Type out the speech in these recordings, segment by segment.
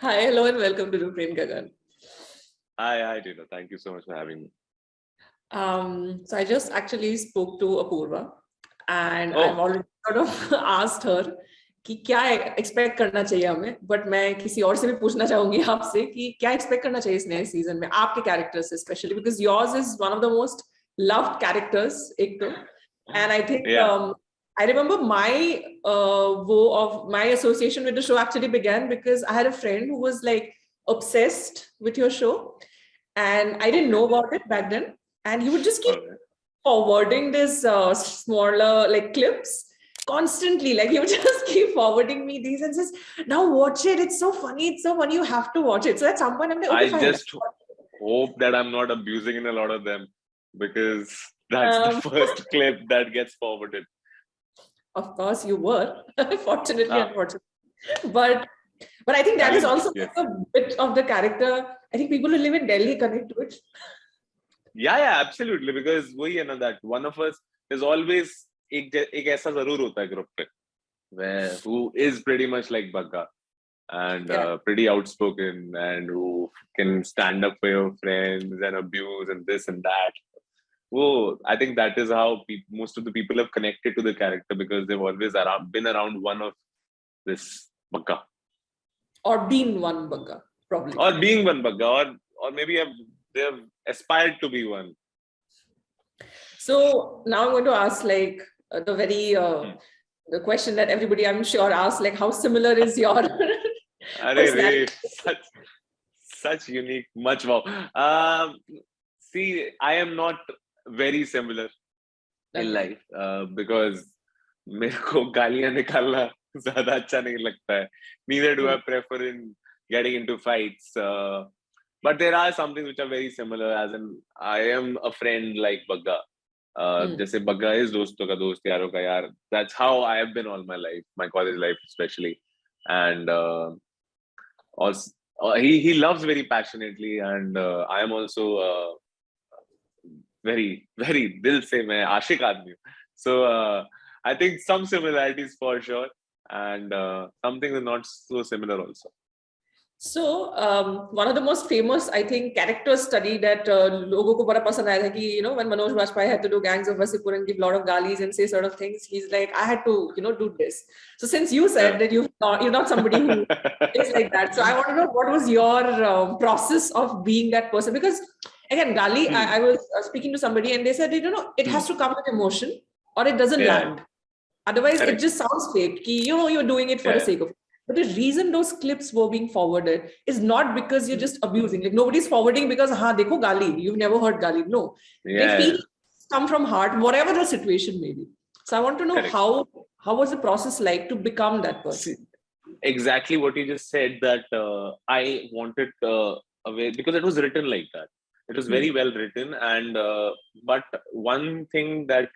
Hi, hello, and welcome to ThePrint, Gagan. Hi, Dina. Thank you so much for having me. So I just actually spoke to Apurva, and I've Oh, already sort of asked her कि क्या expect करना चाहिए हमें, but मैं किसी और से भी पूछना चाहूंगी आपसे कि क्या expect करना चाहिए इस नए season में आपके characters से, especially because yours is one of the most loved characters एक तो, and I think yeah. I remember my association with the show actually began because I had a friend who was like obsessed with your show, and I didn't know Okay. about it back then. And he would just keep Okay. forwarding this smaller like clips constantly. Like he would just keep forwarding me these and says, "Now watch it. It's so funny. It's so funny. You have to watch it." So at some point, I'm like, "Okay, I fine." just hope that I'm not abusing in a lot of them because that's the Um, first clip that gets forwarded. of course, you were fortunately, Ah, unfortunately, but I think that is challenge. also Yes. a bit of the character. I think people who live in Delhi connect to it. Yeah, absolutely. Because we know that one of us is always एक ऐसा जरूर होता है group पे where who is pretty much like Bagga and Yeah. pretty outspoken and who can stand up for your friends and abuse and this and that. Oh, I think that is how most of the people have connected to the character because they've always been around one of this Bagga Or been one bugger, probably. or being one Bagga or maybe they've aspired to be one. So now I'm going to ask like the very the question that everybody I'm sure asks, like how similar is your Arey, personality? such unique, much wow. See, I am not very similar in Okay. life because मेरे को गालियां निकालना ज्यादा अच्छा नहीं लगता है. Neither do I prefer in getting into fights. But there are some things which are very similar. As in, I am a friend like Bagga. जैसे Bagga is दोस्तों का दोस्त यारों का यार. That's how I have been all my life, my college life especially, and also he loves very passionately, and I am also very दिल से मैं आशिक आदमी हूँ. So I think some similarities for sure, and some things are not so similar also. So one of the most famous, I think, character study that लोगों को बड़ा पसंद आया था कि when Manoj Bajpayee had to do Gangs of Wasseypur and give a lot of galis and say sort of things, he's like, I had to do this. So since you said that you're not somebody who is like that, so I want to know what was your process of being that person, because again, gali, I was speaking to somebody and they said it has to come with emotion or it doesn't Yeah, land. Otherwise, it correct. just sounds fake. Ki, you're doing it for the Yeah. sake of it. But the reason those clips were being forwarded is not because you're just abusing. Like nobody's forwarding because ha dekho gali. You've never heard gali. No, they Yeah, feel come from heart, whatever the situation may be. So I want to know correct. how was the process like to become that person? See, exactly what you just said, that I wanted a way because it was written like that. It was very well written, and but one thing that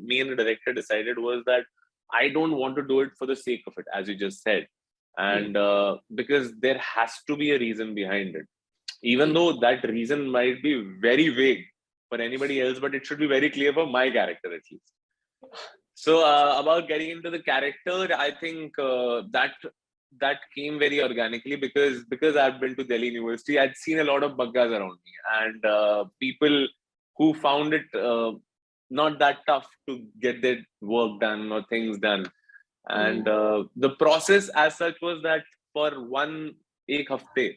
me and the director decided was that I don't want to do it for the sake of it, as you just said, and because there has to be a reason behind it, even though that reason might be very vague for anybody else, but it should be very clear for my character at least. So about getting into the character, I think that came very organically because I've been to Delhi University. I'd seen a lot of baggas around me and people who found it not that tough to get their work done or things done. And the process as such was that for एक हफ्ते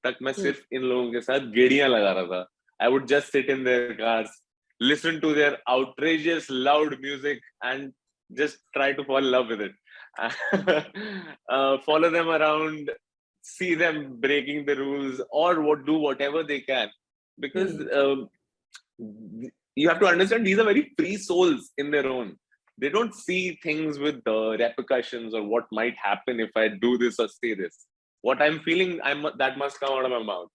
तक मैं सिर्फ इन लोगों के साथ गेड़ियां लगा रहा था. I would just sit in their cars, listen to their outrageous loud music and just try to fall in love with it. Follow them around, see them breaking the rules or do whatever they can, because you have to understand these are very free souls in their own. They don't see things with repercussions or what might happen if I do this or say this. What I'm feeling, that must come out of my mouth.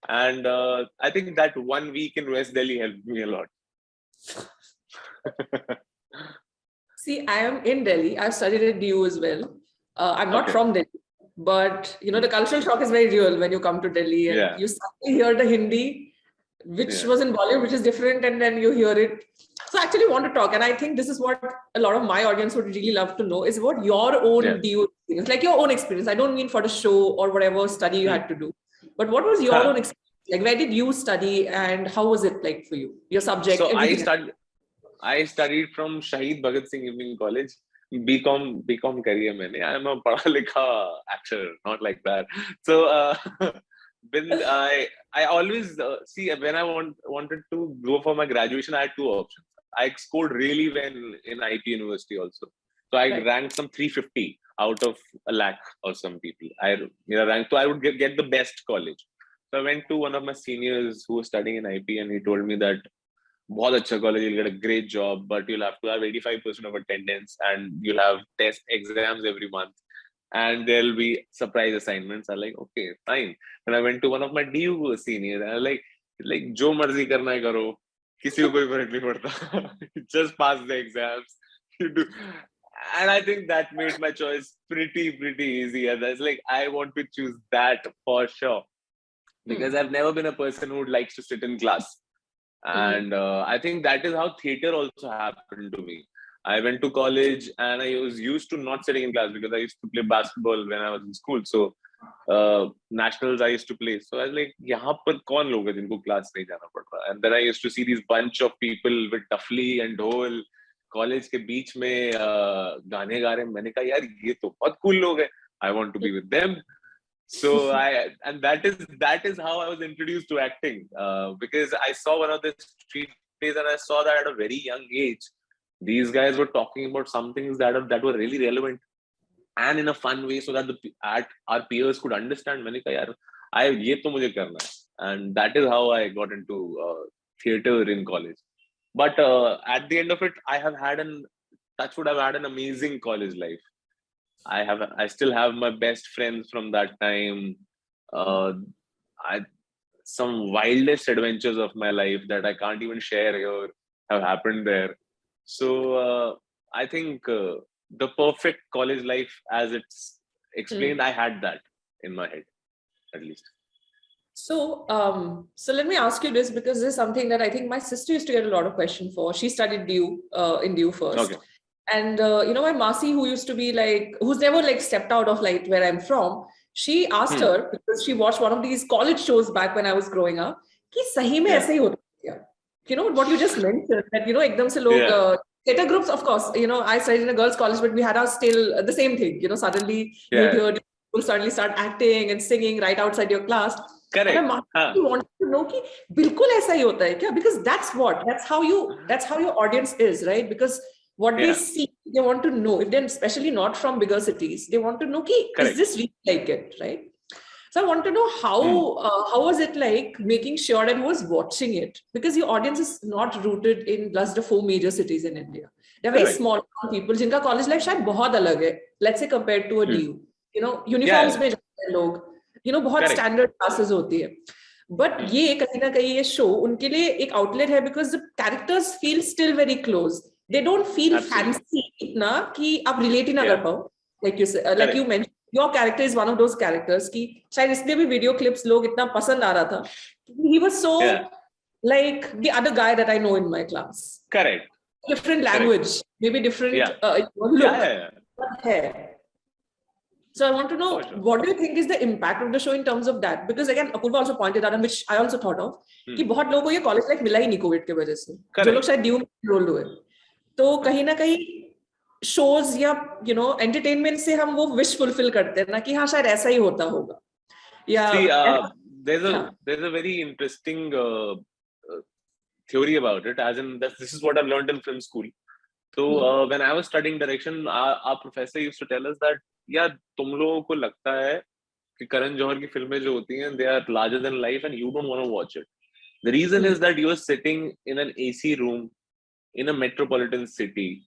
And I think that 1 week in West Delhi helped me a lot. See, I am in Delhi. I've studied at DU as well. I'm not from Delhi, but the cultural shock is very real when you come to Delhi and you suddenly hear the Hindi. which was in Bollywood, which is different, and then you hear it. So I actually want to talk, and I think this is what a lot of my audience would really love to know, is about your own DU experience, like your own experience. I don't mean for the show or whatever study you had to do, but what was your own experience? Like, where did you study, and how was it like for you? Your subject, So everything. I studied from Shahid Bhagat Singh Evening College. BCom करी है मैंने. I am a पढ़ा लिखा actor, not like that. So when I always see, when I wanted to go for my graduation, I had two options. I scored really well in IP University also. So I ranked some 350 out of a lakh or some people. I ranked, so I would get the best college. So I went to one of my seniors who was studying in IP, and he told me that बहुत अच्छा college, you'll get a great job, but you'll have to have 85% of attendance, and you'll have test exams every month, and there'll be surprise assignments. I'm like, okay, fine. And I went to one of my DU seniors, and I'm like जो मर्जी करना है करो, किसी को कोई फर्क नहीं पड़ता. Just pass the exams. You do. And I think that made my choice pretty easy. And I was like, I want to choose that for sure, because I've never been a person who likes to sit in class. And I think that is how theater also happened to me. I went to college and I was used to not sitting in class because I used to play basketball when I was in school. So nationals I used to play. So I was like, यहाँ पर कौन लोग हैं जिनको class नहीं जाना पड़ रहा? And then I used to see these bunch of people with tafli and dhol, college के बीच में गाने गा रहे हैं. मैंने कहा यार ये तो बहुत cool लोग हैं. I want to be with them. So that is how I was introduced to acting, because I saw one of the street plays, and I saw that at a very young age these guys were talking about some things that were really relevant and in a fun way, so that our peers could understand. मैंने कहा यार ये तो मुझे करना है, and that is how I got into theater in college. But at the end of it, I've had an amazing college life. I still have my best friends from that time. Some wildest adventures of my life that I can't even share here have happened there. So I think the perfect college life, as it's explained, I had that in my head, at least. So let me ask you this, because this is something that I think my sister used to get a lot of questions for. She studied in DU first. Okay. And, my Masi, who used to be like, who's never like stepped out of like where I'm from, she asked her, because she watched one of these college shows back when I was growing up, कि सही में ऐसे ही होता है? You know, what you just mentioned, that, एकदम से लोग, theater groups, of course, I studied in a girls' college, but we had our still the same thing, suddenly you'd hear people suddenly start acting and singing right outside your class. Correct. And I wanted to know कि बिल्कुल ऐसा ही होता है क्या? Because that's how your audience is, right? Because what they see, they want to know. If they're especially not from bigger cities, they want to know, is this really like it, right? So I want to know how was it like making sure that who was watching it? Because your audience is not rooted in just the 4 major cities in India. They're very small people. जिनका college life शायद बहुत अलग है. Let's say compared to a DU. Uniforms में जाते हैं लोग. बहुत standard classes होती है. But ये कहीं ना कहीं ये show उनके लिए एक outlet है, because the characters feel still very close. They don't feel fancy इतना कि आप relate ही ना कर पाओ. Like you mentioned, your character is one of those characters कि शायद इसलिए भी video clips लोग इतना पसंद आ रहा था. He was so like the other guy that I know in my class. Correct. Different language, maybe different look. But hair. So I want to know, what do you think is the impact of the show in terms of that? Because again, Apurva also pointed out, and which I also thought of, कि बहुत लोगों को ये college life मिला ही नहीं COVID के वजह से. जो लोग शायद DU में enrolled हुए. तो कहीं ना कहीं shows या entertainment से हम वो wish fulfill करते हैं ना कि हाँ शायद ऐसा ही होता होगा. See, there's a very interesting theory about it. As in, this is what I've learned in film school. So when I was studying direction, our professor used to tell us that तुम लोगों को लगता है कि करण जौहर की फिल्में जो होती हैं, they are larger than life, and you don't want to watch it. The reason is that you are sitting in an AC room in a metropolitan city,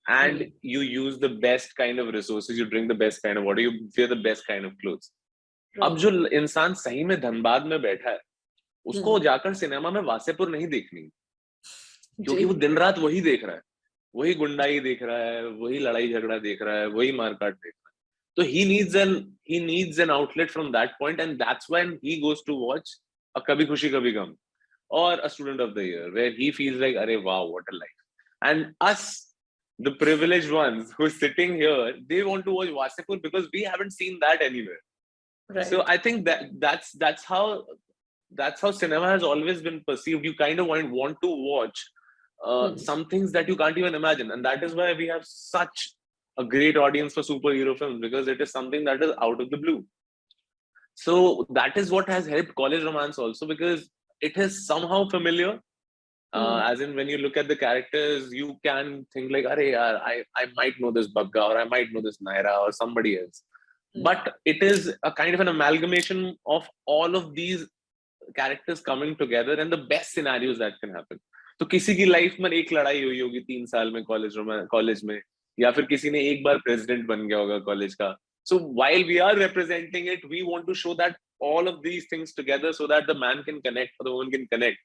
and you use the best kind of resources, you drink the best kind of water, you wear the best kind of clothes. अब जो इंसान सही में धनबाद में बैठा है, उसको जाकर सिनेमा में वासेपुर नहीं देखनी, क्योंकि वो दिन रात वही देख रहा है, वही गुंडाई देख रहा है, वही लड़ाई झगड़ा देख रहा है, वही मारकाट देख रहा है. So he needs an outlet from that point, and that's when he goes to watch a Kabhi Khushi Kabhi Gum. or a student of the year, where he feels like, "Arey, wow, what a life." And us, the privileged ones who are sitting here, they want to watch Wasipur because we haven't seen that anywhere. So Right. I think that's how cinema has always been perceived. You kind of want to watch Hmm. some things that you can't even imagine, and that is why we have such a great audience for superhero films, because it is something that is out of the blue. So that is what has helped college romance also, because it is somehow familiar. Hmm. As in, when you look at the characters, you can think like, "Arey, yaar, I might know this Bagga, or I might know this Naira, or somebody else." Hmm. But it is a kind of an amalgamation of all of these characters coming together and the best scenarios that can happen. तो किसी की life में एक लड़ाई हुई होगी 3 साल में कॉलेज में, या फिर किसी ने एक बार प्रेसिडेंट बन गया होगा कॉलेज का. So while we are representing it, we want to show that all of these things together, so that the man can connect, or the woman can connect,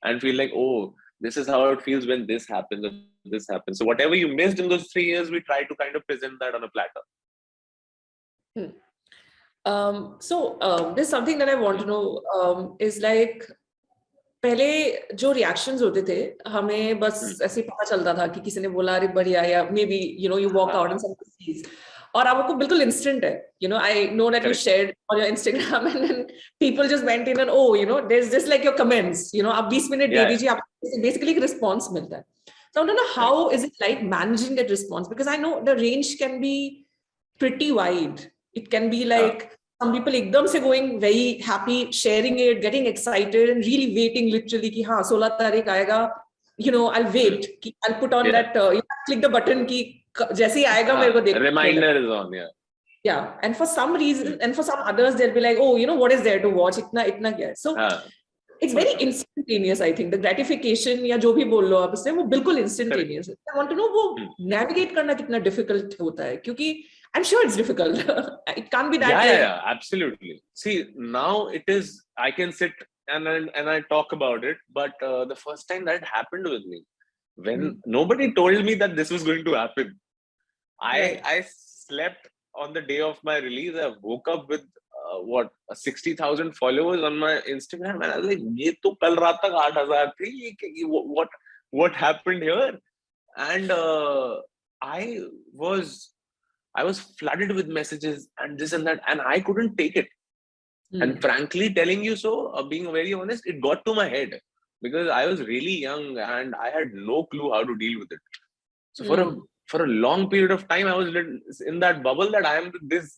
and feel like, oh, this is how it feels when this happens, or this happens. So whatever you missed in those 3 years, we try to kind of present that on a platter. Hmm. There's something that I want to know is like, पहले जो reactions होते थे हमें बस ऐसे ही पता चलता था कि किसी ने बोला अरे बढ़िया, या maybe you walk out in some सीज, और आपको बिल्कुल इंस्टेंट है, I know that you Correct. Shared on your Instagram and people just went in and oh there is just like your comments, आप 20 मिनट दे Yeah. दीजिए, आपको basically एक response मिलता है. So I don't know how is it like managing that response, because I know the range can be pretty wide. It can be like some people ekdam se going very happy, sharing it, getting excited, and really waiting literally ki हाँ 16 तारीख आएगा, I'll wait, I'll put on Yeah. that, click the button ki जैसे ही आएगा मेरे को देख. Reminder is on. Yeah. Yeah, and for some reason, and for some others, they'll be like, oh, what is there to watch? Itna kya hai? So it's very instantaneous. I think the gratification या जो भी बोल लो आप इससे, वो बिल्कुल instantaneous. I want to know वो navigate करना कितना difficult होता है, क्योंकि I'm sure it's difficult. It can't be that. Yeah, absolutely. See, now it is, I can sit and I talk about it, but the first time that happened with me, when nobody told me that this was going to happen, I slept on the day of my release. I woke up with 60,000 followers on my Instagram, and I was like, "ये तो कल रात तक 8,000 थी, what happened here?" And I was flooded with messages and this and that, and I couldn't take it. And frankly, telling you so, being very honest, it got to my head, because I was really young and I had no clue how to deal with it. So for a long period of time, I was in that bubble that I am this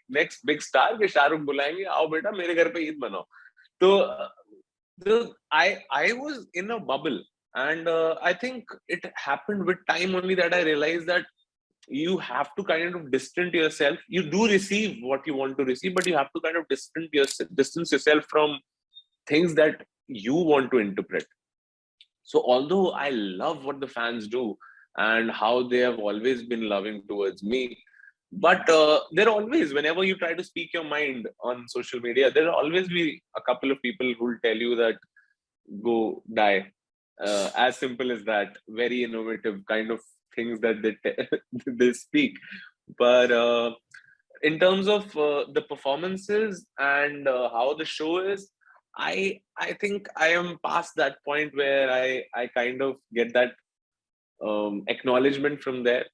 next big star. कि शाहरुख बुलाएंगे, आओ बेटा मेरे घर पे ईद मनाओ. So I was in a bubble, and I think it happened with time only that I realized that you have to kind of distance yourself. You do receive what you want to receive, but you have to kind of distance yourself from things that you want to interpret. So although I love what the fans do and how they have always been loving towards me, but there are always, whenever you try to speak your mind on social media, there will always be a couple of people who will tell you that go die. As simple as that. Very innovative kind of things that they speak. But in terms of the performances and how the show is, I think I am past that point where I kind of get that acknowledgement from there.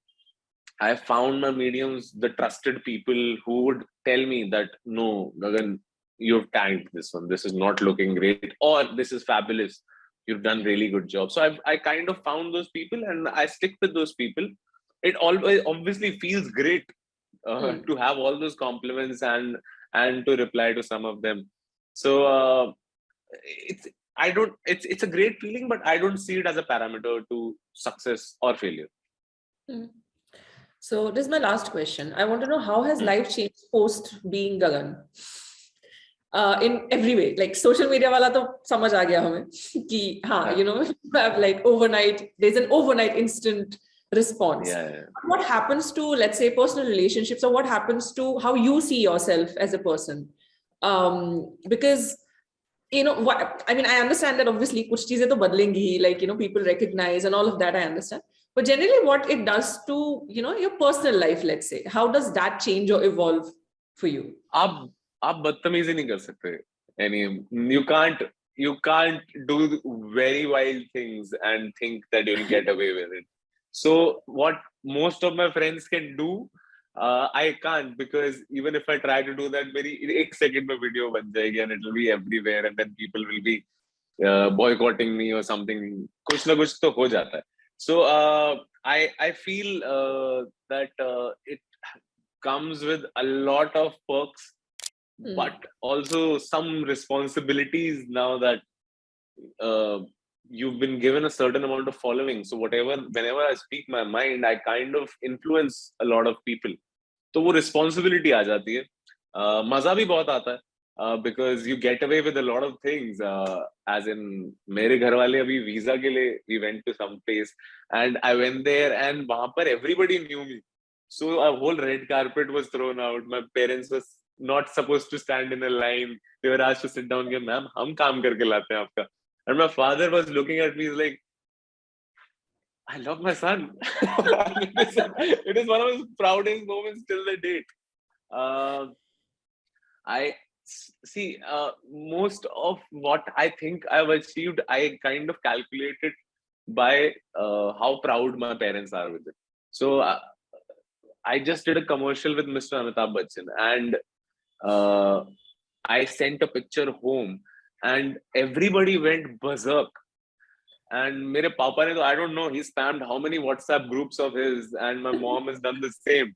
I found my mediums, the trusted people who would tell me that, no, Gagan, you've tanked this one. This is not looking great, or this is fabulous. You've done really good job. So I kind of found those people, and I stick with those people. It always obviously feels great to have all those compliments and to reply to some of them. So it's a great feeling, but I don't see it as a parameter to success or failure. So this is my last question. I want to know, how has life changed post being Gagan? In every way, like social media wala to samajh aa gaya hame ki you have like overnight, there's an overnight instant response. Yeah. What happens to, let's say, personal relationships, or what happens to how you see yourself as a person? Because what I mean, I understand that obviously kuch cheezein to badlengi, like people recognize and all of that, I understand. But generally, what it does to your personal life, let's say, how does that change or evolve for you? आप बदतमीजी नहीं कर सकते. You can't you can't do very wild things and think that you'll get away with it. So what most of my friends can do, I can't, because even if I try to do that, very एक second में video बन जाएगी and it will be everywhere, and then people will be boycotting me or something. कुछ ना कुछ तो हो जाता है. So I feel that it comes with a lot of perks, but also some responsibilities now that you've been given a certain amount of following. So whenever I speak my mind, I kind of influence a lot of people. तो वो responsibility आ जाती है. मजा भी बहुत आता है. Because you get away with a lot of things. As in, मेरे घर वाले अभी visa के लिए we went to some place and I went there and वहाँ पर everybody knew me. So a whole red carpet was thrown out. My parents was not supposed to stand in a line. They were asked to sit down. के ma'am हम काम करके लाते हैं आपका. And my father was looking at me like, I love my son. It is one of his proudest moments till the date. I see most of what I think I've achieved, I kind of calculated by how proud my parents are with it. So I just did a commercial with Mr. Amitabh Bachchan, and I sent a picture home, and everybody went berserk. And mere papa ne, I don't know, he spammed how many WhatsApp groups of his, and my mom has done the same.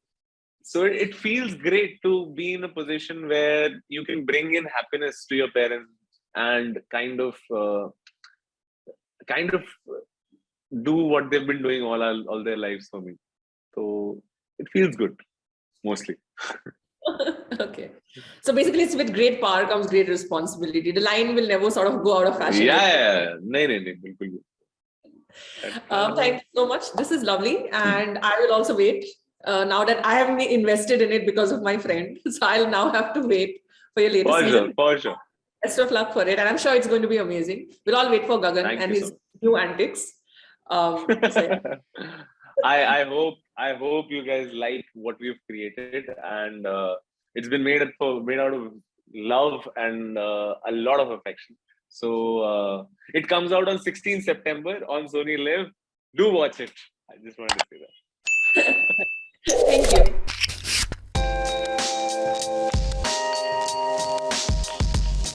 So it feels great to be in a position where you can bring in happiness to your parents and kind of do what they've been doing all their lives for me. So it feels good, mostly. Okay. So basically, it's with great power comes great responsibility. The line will never sort of go out of fashion. Yeah. No, bilkul. Thank you so much. This is lovely. And I will also wait. Now that I have invested in it because of my friend. So I'll now have to wait for your latest season. For sure. Best of luck for it. And I'm sure it's going to be amazing. We'll all wait for Gagan and his new antics. So I hope you guys like what we've created, and it's been made out of love and a lot of affection. So it comes out on 16th September on Sony Live. Do watch it. I just wanted to say that. Thank you.